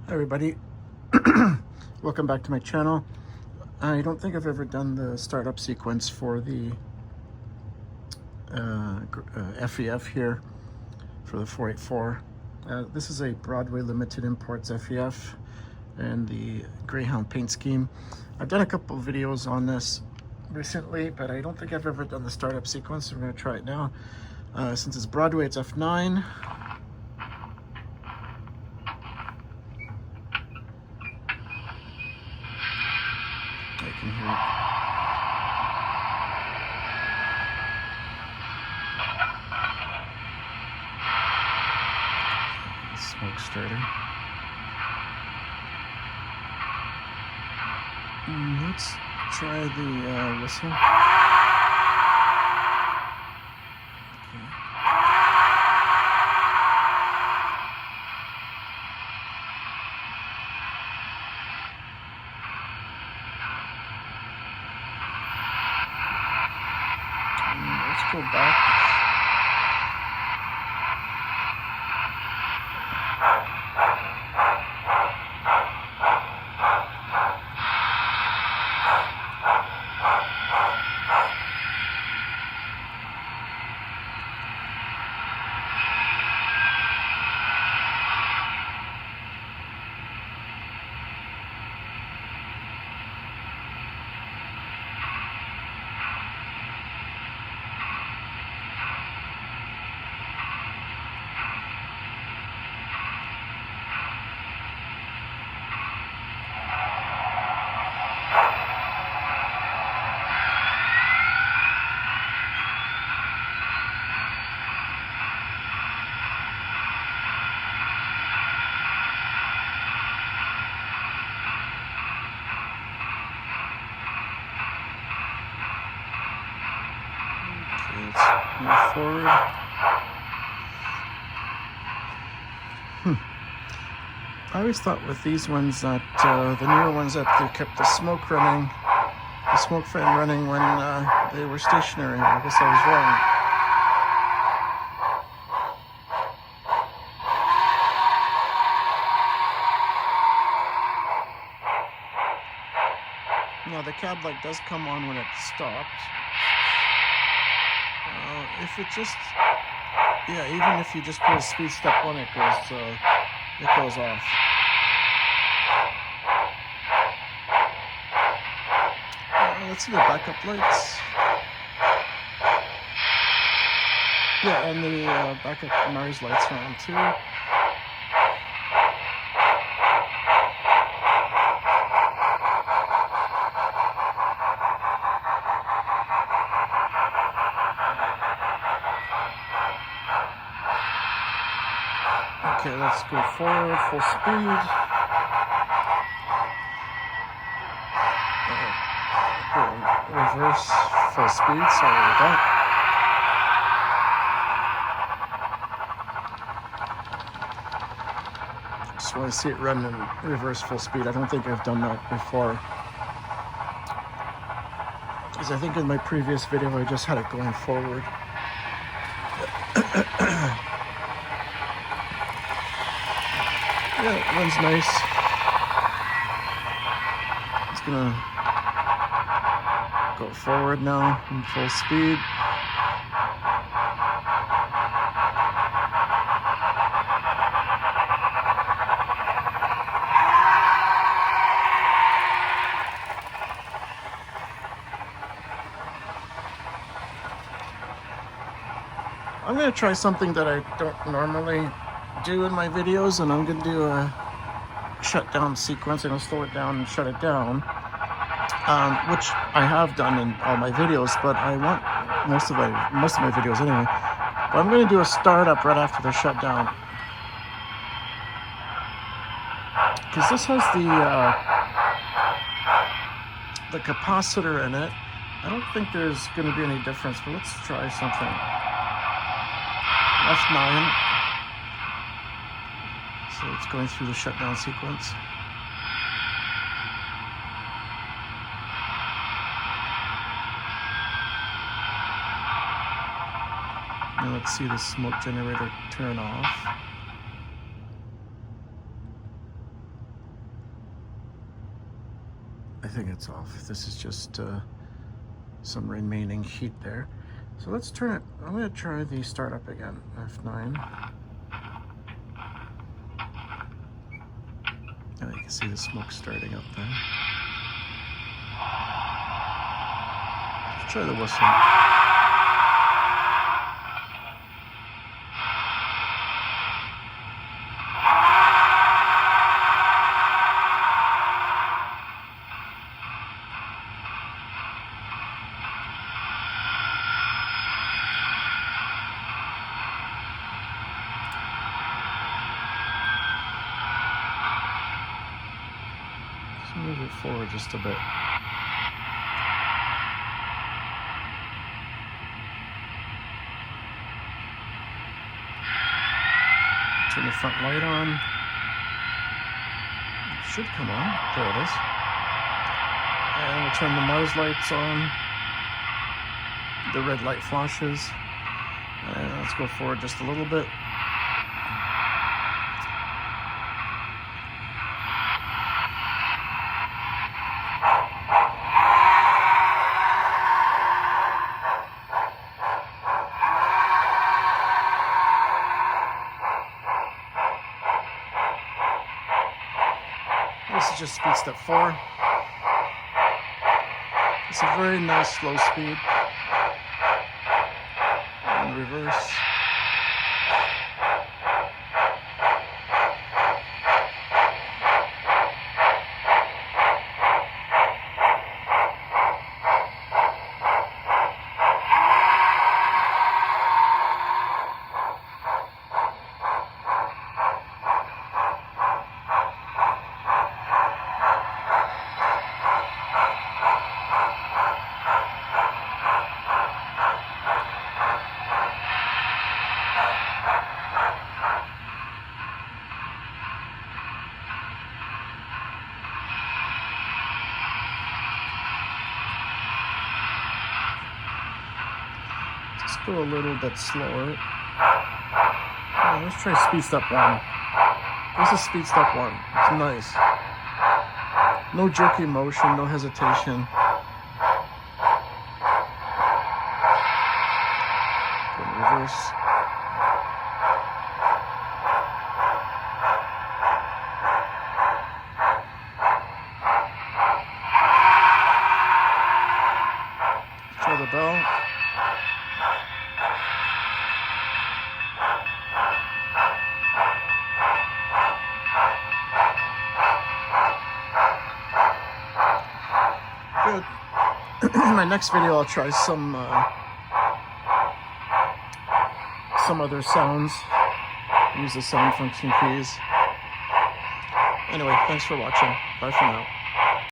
Hi everybody, welcome back to my channel. I don't think I've ever done the startup sequence for the FEF here for the 484. This is a Broadway Limited Imports FEF and the Greyhound paint scheme. I've done a couple of videos on this recently, but I don't think I've ever done the startup sequence. I'm going to try it now. Since it's Broadway, it's F9. I can hear it. Smoke starting. Let's try the whistle. Let's go back. Let's move forward. I always thought with these ones that the newer ones that they kept the smoke fan running when they were stationary. I guess I was wrong. No, the cab light does come on when it's stopped. If it just, yeah, even if you just put a speed step on, it goes off. Let's see the backup lights. Yeah, and the backup Mars lights are on too. Okay, let's go forward, full speed. Reverse, full speed, sorry about that. Just want to see it run in reverse full speed. I don't think I've done that before. Because I think in my previous video I just had it going forward. Yeah, it runs nice. It's gonna go forward now in full speed. I'm gonna try something that I don't normally do in my videos, and I'm gonna do a shutdown sequence. I'm gonna slow it down and shut it down, which I have done in all my videos, but I want most of my videos anyway. But I'm gonna do a startup right after the shutdown, because this has the capacitor in it. I don't think there's gonna be any difference, but let's try something. F9. So it's going through the shutdown sequence. Now let's see the smoke generator turn off. I think it's off. This is just some remaining heat there. So let's turn it. I'm going to try the startup again. F9. And you can see the smoke starting up there. Let's try the whistle. Move it forward just a bit. Turn the front light on. It should come on. There it is. And we'll turn the nose lights on. The red light flashes. And let's go forward just a little bit. This is just speed step 4. It's a very nice slow speed. And reverse. Let's go a little bit slower. Oh, let's try speed step 1. This is speed step 1. It's nice. No jerky motion, no hesitation. Good reverse. Try the bell. Good. In my next video, I'll try some other sounds. Use the sound function keys. Anyway, thanks for watching. Bye for now.